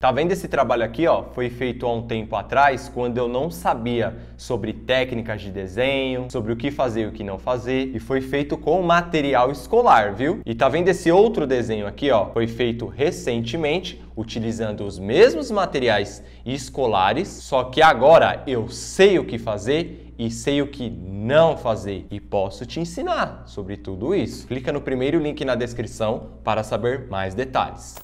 Tá vendo esse trabalho aqui, ó? Foi feito há um tempo atrás, quando eu não sabia sobre técnicas de desenho, sobre o que fazer e o que não fazer, e foi feito com material escolar, viu? E tá vendo esse outro desenho aqui, ó? Foi feito recentemente, utilizando os mesmos materiais escolares, só que agora eu sei o que fazer e sei o que não fazer e posso te ensinar sobre tudo isso. Clica no primeiro link na descrição para saber mais detalhes.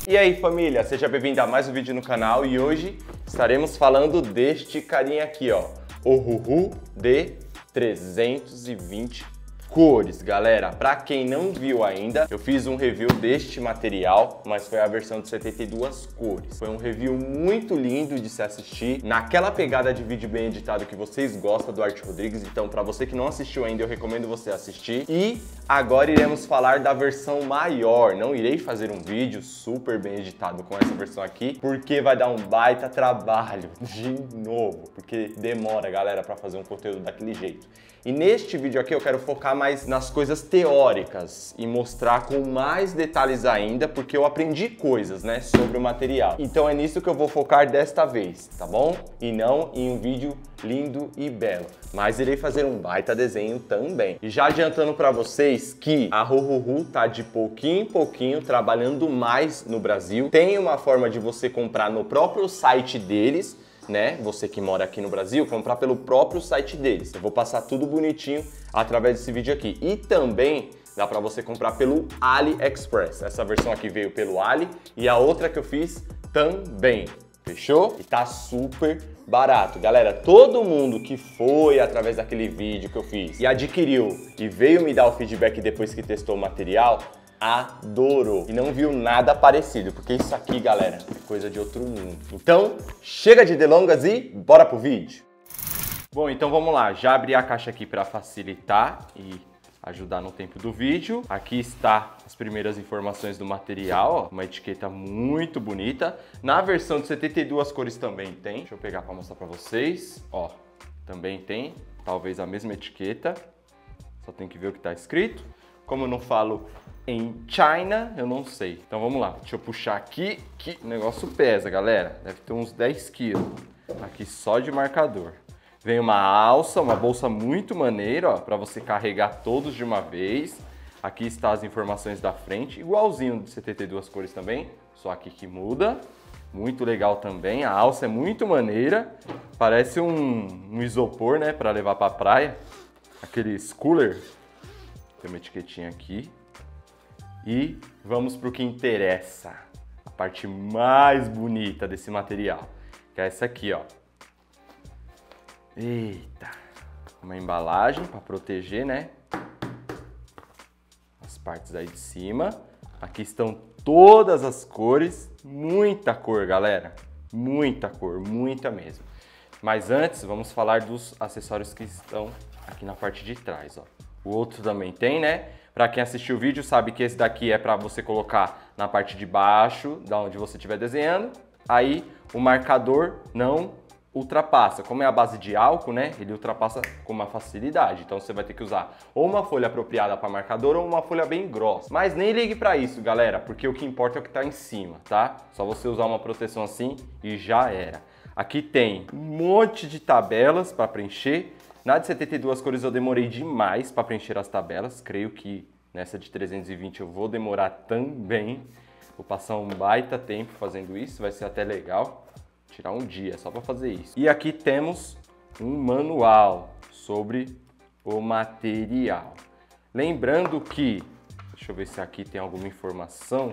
E aí, família, seja bem-vindo a mais um vídeo no canal e hoje estaremos falando deste carinha aqui, ó, o Huhu de 320 cores, galera. Pra quem não viu ainda, eu fiz um review deste material, mas foi a versão de 72 cores. Foi um review muito lindo de se assistir, naquela pegada de vídeo bem editado que vocês gostam do Art Rodrigues. Então, pra você que não assistiu ainda, eu recomendo você assistir. E agora iremos falar da versão maior. Não irei fazer um vídeo super bem editado com essa versão aqui, porque vai dar um baita trabalho de novo, porque demora, galera, pra fazer um conteúdo daquele jeito. E neste vídeo aqui eu quero focar mais nas coisas teóricas e mostrar com mais detalhes ainda, porque eu aprendi coisas, né, sobre o material. Então é nisso que eu vou focar desta vez, tá bom? E não em um vídeo lindo e belo, mas irei fazer um baita desenho também. E já adiantando para vocês que a Huhu tá de pouquinho em pouquinho trabalhando mais no Brasil. Tem uma forma de você comprar no próprio site deles, né? Você que mora aqui no Brasil, comprar pelo próprio site deles. Eu vou passar tudo bonitinho através desse vídeo aqui. E também dá para você comprar pelo AliExpress. Essa versão aqui veio pelo Ali e a outra que eu fiz também. Fechou? E tá super barato. Galera, todo mundo que foi através daquele vídeo que eu fiz e adquiriu e veio me dar o feedback depois que testou o material, adorou e não viu nada parecido, porque isso aqui, galera, é coisa de outro mundo. Então, chega de delongas e bora pro vídeo. Bom, então vamos lá. Já abri a caixa aqui para facilitar e ajudar no tempo do vídeo. Aqui está as primeiras informações do material, ó, uma etiqueta muito bonita. Na versão de 72 cores também tem. Deixa eu pegar para mostrar para vocês. Ó, também tem, talvez a mesma etiqueta. Só tem que ver o que está escrito. Como eu não falo em China, eu não sei. Então vamos lá, deixa eu puxar aqui, que o negócio pesa, galera. Deve ter uns 10 quilos. Aqui só de marcador. Vem uma alça, uma bolsa muito maneira, ó, para você carregar todos de uma vez. Aqui está as informações da frente, igualzinho de 72 cores também, só aqui que muda. Muito legal também, a alça é muito maneira. Parece um isopor, né, para levar para a praia. Aqueles cooler. Tem uma etiquetinha aqui. E vamos para o que interessa, a parte mais bonita desse material, que é essa aqui, ó. Eita, uma embalagem para proteger, né? As partes aí de cima. Aqui estão todas as cores, muita cor, galera. Muita cor, muita mesmo. Mas antes, vamos falar dos acessórios que estão aqui na parte de trás, ó. O outro também tem, né? Para quem assistiu o vídeo sabe que esse daqui é para você colocar na parte de baixo, da onde você estiver desenhando. Aí o marcador não ultrapassa. Como é a base de álcool, né? Ele ultrapassa com uma facilidade. Então você vai ter que usar ou uma folha apropriada para marcador ou uma folha bem grossa. Mas nem ligue para isso, galera, porque o que importa é o que está em cima, tá? Só você usar uma proteção assim e já era. Aqui tem um monte de tabelas para preencher. Na de 72 cores eu demorei demais para preencher as tabelas, creio que nessa de 320 eu vou demorar também. Vou passar um baita tempo fazendo isso, vai ser até legal, tirar um dia só para fazer isso. E aqui temos um manual sobre o material. Lembrando que, deixa eu ver se aqui tem alguma informação,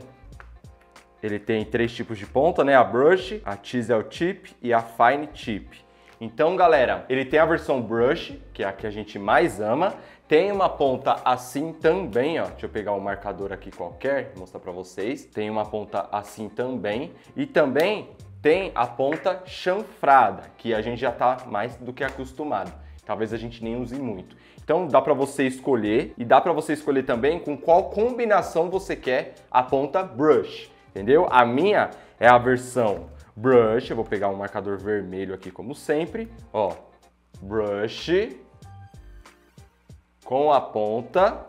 ele tem 3 tipos de ponta, né? A brush, a chisel tip e a fine tip. Então, galera, ele tem a versão brush, que é a que a gente mais ama. Tem uma ponta assim também, ó. Deixa eu pegar um marcador aqui qualquer, vou mostrar pra vocês. Tem uma ponta assim também. E também tem a ponta chanfrada, que a gente já tá mais do que acostumado. Talvez a gente nem use muito. Então, dá pra você escolher. E dá pra você escolher também com qual combinação você quer a ponta brush. Entendeu? A minha é a versão brush, eu vou pegar um marcador vermelho aqui como sempre, ó, brush com a ponta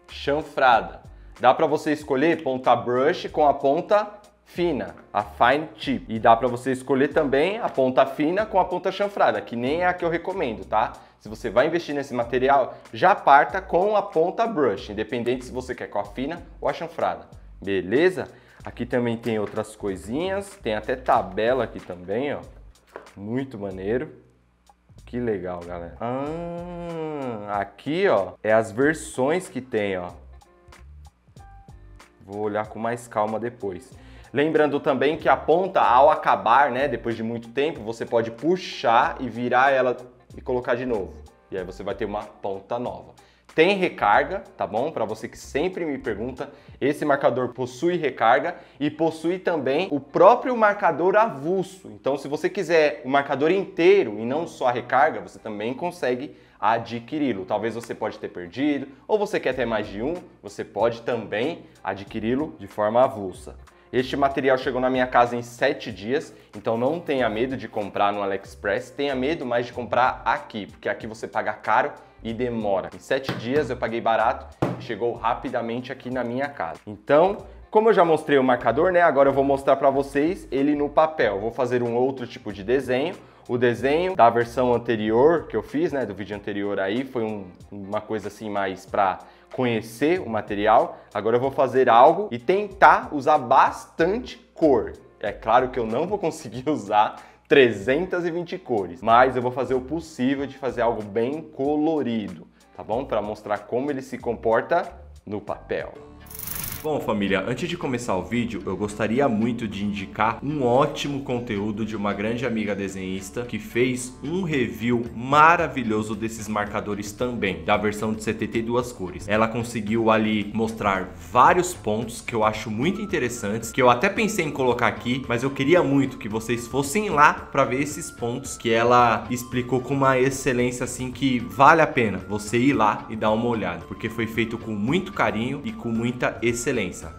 chanfrada. Dá para você escolher ponta brush com a ponta fina, a fine tip. E dá para você escolher também a ponta fina com a ponta chanfrada, que nem é a que eu recomendo, tá? Se você vai investir nesse material, já parta com a ponta brush, independente se você quer com a fina ou a chanfrada, beleza? Aqui também tem outras coisinhas, tem até tabela aqui também, ó, muito maneiro. Que legal, galera. Aqui, ó, é as versões que tem, ó. Vou olhar com mais calma depois. Lembrando também que a ponta, ao acabar, né, depois de muito tempo, você pode puxar e virar ela e colocar de novo. E aí você vai ter uma ponta nova. Tem recarga, tá bom? Para você que sempre me pergunta, esse marcador possui recarga e possui também o próprio marcador avulso. Então, se você quiser o marcador inteiro e não só a recarga, você também consegue adquiri-lo. Talvez você pode ter perdido, ou você quer ter mais de um, você pode também adquiri-lo de forma avulsa. Este material chegou na minha casa em 7 dias, então não tenha medo de comprar no AliExpress, tenha medo mais de comprar aqui, porque aqui você paga caro e demora. Em 7 dias eu paguei barato e chegou rapidamente aqui na minha casa. Então, como eu já mostrei o marcador, né, agora eu vou mostrar para vocês ele no papel. Eu vou fazer um outro tipo de desenho. O desenho da versão anterior que eu fiz, né, do vídeo anterior aí, foi uma coisa assim mais para conhecer o material. Agora eu vou fazer algo e tentar usar bastante cor. É claro que eu não vou conseguir usar 320 cores, mas eu vou fazer o possível de fazer algo bem colorido, tá bom? Para mostrar como ele se comporta no papel. Bom, família, antes de começar o vídeo, eu gostaria muito de indicar um ótimo conteúdo de uma grande amiga desenhista que fez um review maravilhoso desses marcadores também, da versão de 72 cores. Ela conseguiu ali mostrar vários pontos que eu acho muito interessantes, que eu até pensei em colocar aqui, mas eu queria muito que vocês fossem lá para ver esses pontos que ela explicou com uma excelência assim que vale a pena você ir lá e dar uma olhada, porque foi feito com muito carinho e com muita excelência.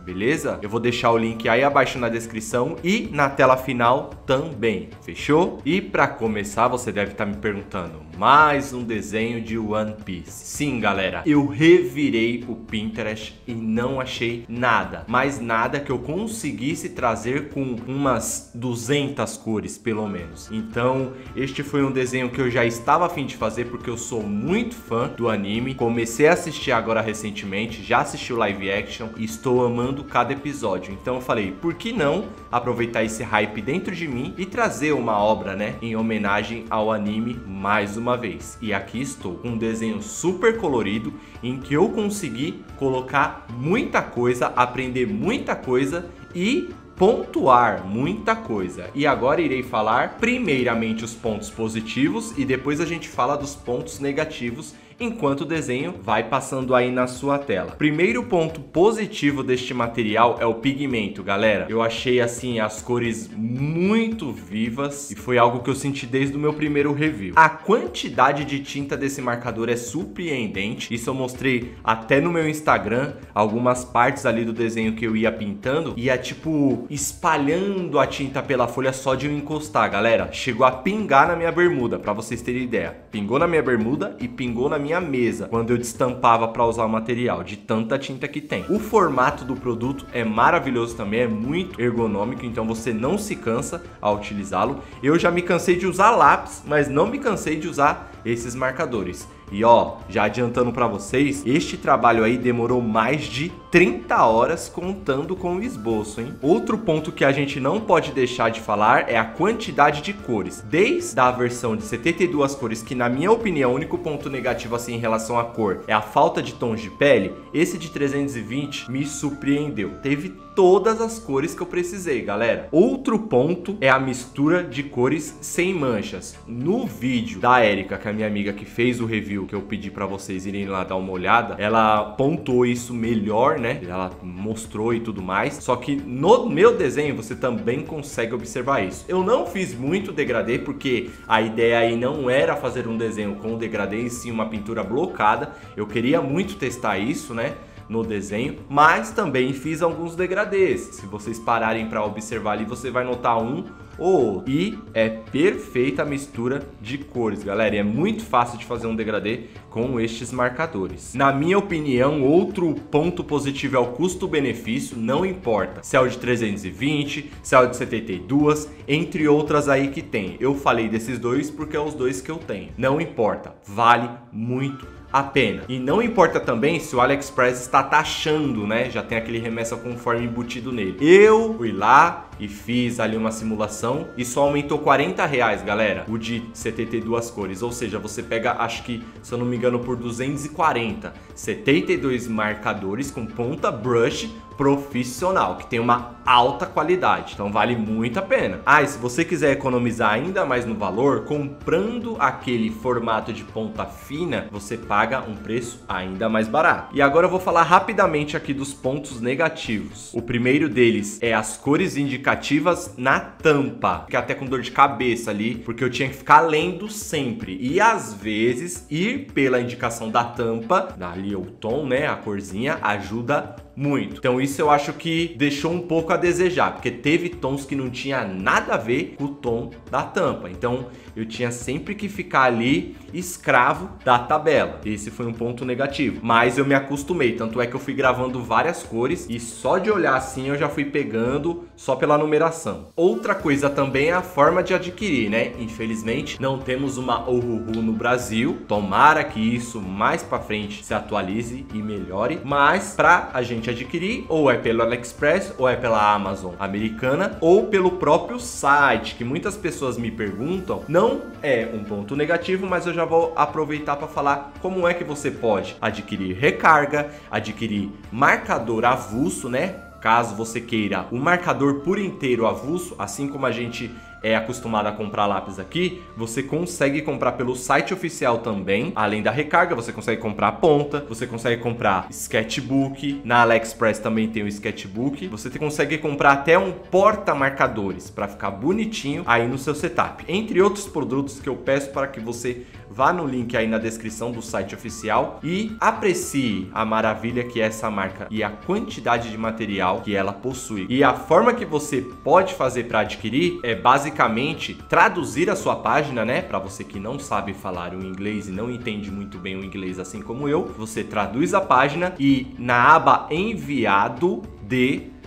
Beleza? Eu vou deixar o link aí abaixo na descrição e na tela final também, fechou? E para começar, você deve estar me perguntando, mais um desenho de One Piece. Sim, galera, eu revirei o Pinterest e não achei nada, mas nada que eu conseguisse trazer com umas 200 cores, pelo menos. Então, este foi um desenho que eu já estava a fim de fazer, porque eu sou muito fã do anime, comecei a assistir agora recentemente, já assisti o live action e estou amando cada episódio. Então eu falei, por que não aproveitar esse hype dentro de mim e trazer uma obra, né, em homenagem ao anime mais uma vez. E aqui estou, um desenho super colorido em que eu consegui colocar muita coisa, aprender muita coisa e pontuar muita coisa. E agora irei falar primeiramente os pontos positivos e depois a gente fala dos pontos negativos enquanto o desenho vai passando aí na sua tela. Primeiro ponto positivo deste material é o pigmento, galera. Eu achei assim as cores muito vivas e foi algo que eu senti desde o meu primeiro review. A quantidade de tinta desse marcador é surpreendente. Isso eu mostrei até no meu Instagram, algumas partes ali do desenho que eu ia pintando, ia tipo espalhando a tinta pela folha só de eu encostar, galera. Chegou a pingar na minha bermuda, pra vocês terem ideia. Pingou na minha bermuda e pingou na minha mesa quando eu destampava para usar o material, de tanta tinta que tem. O formato do produto é maravilhoso também, é muito ergonômico, então você não se cansa ao utilizá-lo. Eu já me cansei de usar lápis, mas não me cansei de usar esses marcadores. E ó, já adiantando para vocês, este trabalho aí demorou mais de 30 horas contando com o esboço, hein? Outro ponto que a gente não pode deixar de falar é a quantidade de cores. Desde a versão de 72 cores, que na minha opinião o único ponto negativo assim em relação à cor é a falta de tons de pele, esse de 320 me surpreendeu. Teve todas as cores que eu precisei, galera. Outro ponto é a mistura de cores sem manchas. No vídeo da Erika, que é a minha amiga que fez o review, que eu pedi pra vocês irem lá dar uma olhada, ela pontuou isso melhor, né? Ela mostrou e tudo mais. Só que no meu desenho você também consegue observar isso. Eu não fiz muito degradê, porque a ideia aí não era fazer um desenho com degradê, e sim uma pintura blocada. Eu queria muito testar isso, né? no desenho, mas também fiz alguns degradês. Se vocês pararem para observar ali, você vai notar um ou outro. E é perfeita a mistura de cores, galera, e é muito fácil de fazer um degradê com estes marcadores. Na minha opinião, outro ponto positivo é o custo-benefício, não importa se é o de 320, se é o de 72, entre outras aí que tem. Eu falei desses dois porque é os dois que eu tenho. Não importa, vale muito a pena. E não importa também se o AliExpress está taxando, né? Já tem aquele remessa conforme embutido nele. Eu fui lá e fiz ali uma simulação e só aumentou R$40, galera, o de 72 cores. Ou seja, você pega, acho que, se eu não me engano, por 240, 72 marcadores com ponta brush profissional, que tem uma alta qualidade, então vale muito a pena. E se você quiser economizar ainda mais no valor, comprando aquele formato de ponta fina, você paga um preço ainda mais barato. E agora eu vou falar rapidamente aqui dos pontos negativos. O primeiro deles é as cores indicativas na tampa. Fiquei até com dor de cabeça ali, porque eu tinha que ficar lendo sempre. E às vezes, ir pela indicação da tampa, ali o tom, né, a corzinha, ajuda muito. Então isso eu acho que deixou um pouco a desejar, porque teve tons que não tinha nada a ver com o tom da tampa. Então eu tinha sempre que ficar ali escravo da tabela. Esse foi um ponto negativo, mas eu me acostumei, tanto é que eu fui gravando várias cores e só de olhar assim eu já fui pegando só pela numeração. Outra coisa também é a forma de adquirir, né? Infelizmente não temos uma Ohuhu no Brasil. Tomara que isso mais pra frente se atualize e melhore, mas pra a gente adquirir, ou é pelo AliExpress, ou é pela Amazon americana, ou pelo próprio site, que muitas pessoas me perguntam. Não é um ponto negativo, mas eu já vou aproveitar para falar como é que você pode adquirir recarga, adquirir marcador avulso, né? Caso você queira o marcador por inteiro avulso, assim como a gente é acostumado a comprar lápis aqui, você consegue comprar pelo site oficial também. Além da recarga, você consegue comprar a ponta, você consegue comprar sketchbook, na AliExpress também tem o sketchbook, você consegue comprar até um porta-marcadores para ficar bonitinho aí no seu setup. Entre outros produtos que eu peço para que você vá no link aí na descrição do site oficial e aprecie a maravilha que é essa marca e a quantidade de material que ela possui. E a forma que você pode fazer para adquirir é basicamente traduzir a sua página, né? Para você que não sabe falar o inglês e não entende muito bem o inglês assim como eu, você traduz a página e na aba enviado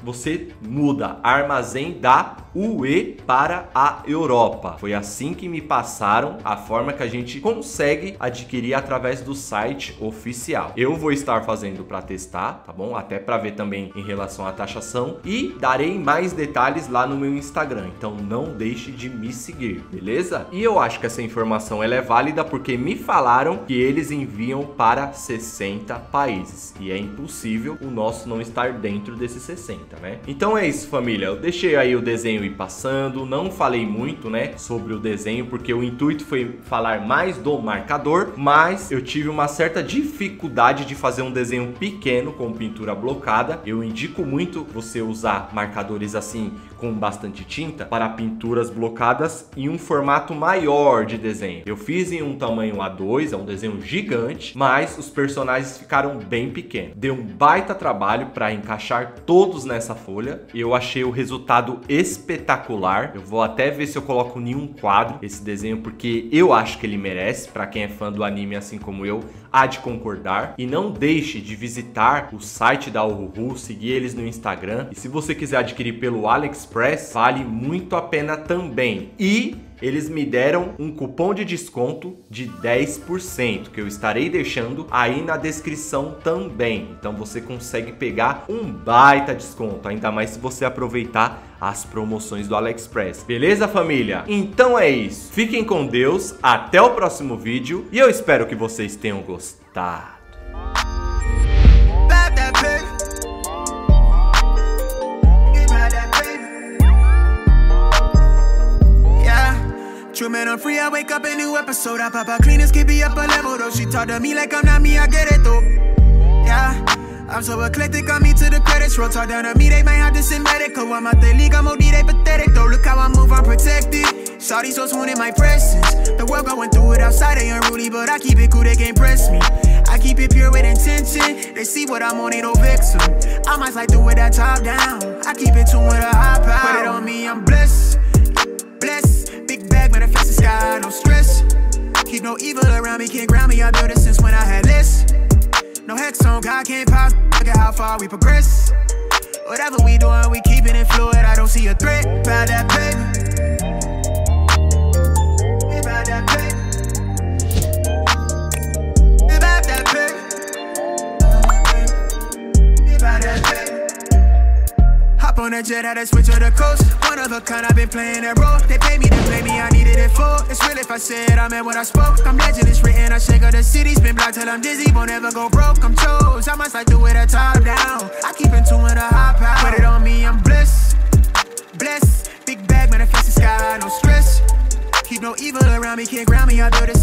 você muda armazém da UE para a Europa. Foi assim que me passaram a forma que a gente consegue adquirir através do site oficial. Eu vou estar fazendo para testar, tá bom? Até para ver também em relação à taxação e darei mais detalhes lá no meu Instagram. Então não deixe de me seguir, beleza? E eu acho que essa informação ela é válida porque me falaram que eles enviam para 60 países e é impossível o nosso não estar dentro desses 60, né? Então é isso, família. Eu deixei aí o desenho passando, não falei muito, né, sobre o desenho, porque o intuito foi falar mais do marcador, mas eu tive uma certa dificuldade de fazer um desenho pequeno com pintura blocada. Eu indico muito você usar marcadores assim com bastante tinta para pinturas blocadas em um formato maior de desenho. Eu fiz em um tamanho A2, é um desenho gigante, mas os personagens ficaram bem pequenos. Deu um baita trabalho para encaixar todos nessa folha e eu achei o resultado espetacular. Eu vou até ver se eu coloco em um quadro esse desenho, porque eu acho que ele merece. Para quem é fã do anime assim como eu, há de concordar. E não deixe de visitar o site da Ohuhu, seguir eles no Instagram. E se você quiser adquirir pelo AliExpress, vale muito a pena também. E eles me deram um cupom de desconto de 10%, que eu estarei deixando aí na descrição também. Então você consegue pegar um baita desconto, ainda mais se você aproveitar as promoções do AliExpress. Beleza, família? Então é isso. Fiquem com Deus, até o próximo vídeo e eu espero que vocês tenham gostado. True man, I'm free, I wake up a new episode. I pop out cleaners, keep me up a level though. She talk to me like I'm not me, I get it though. Yeah, I'm so eclectic, on me to the credits roll. Talk down to me, they might have to send medical. I'm out the league, I'm OD, they pathetic though. Look how I move, I'm protected. Shawty so swoon in my presence. The world going through it outside, they unruly, but I keep it cool, they can't press me. I keep it pure with intention. They see what I'm on, ain't no vixen. I might slide through with that top down. I keep it tuned with a high power. Put it on me, I'm blessed. Blessed. Big bag, manifest the sky, no stress. Keep no evil around me, can't ground me. I built it since when I had less. No hex on, God can't pop. Look at how far we progress. Whatever we doing, we keeping it fluid. I don't see a threat. About that paper. About that paper. About that paper. About that paper. Hop on a jet, had to switch to the coast. One of a kind, I've been playing that role. They pay me to play me, I needed it for. It's real if I said I meant what I spoke. I'm legend, it's written, I shake up the city. Spin block till I'm dizzy, won't ever go broke. I'm chose, I must like do it a top down. I keep in tune with a high power. Put it on me, I'm blessed. Blessed, big bag, manifest the sky, no stress. Keep no evil around me, can't ground me, I built it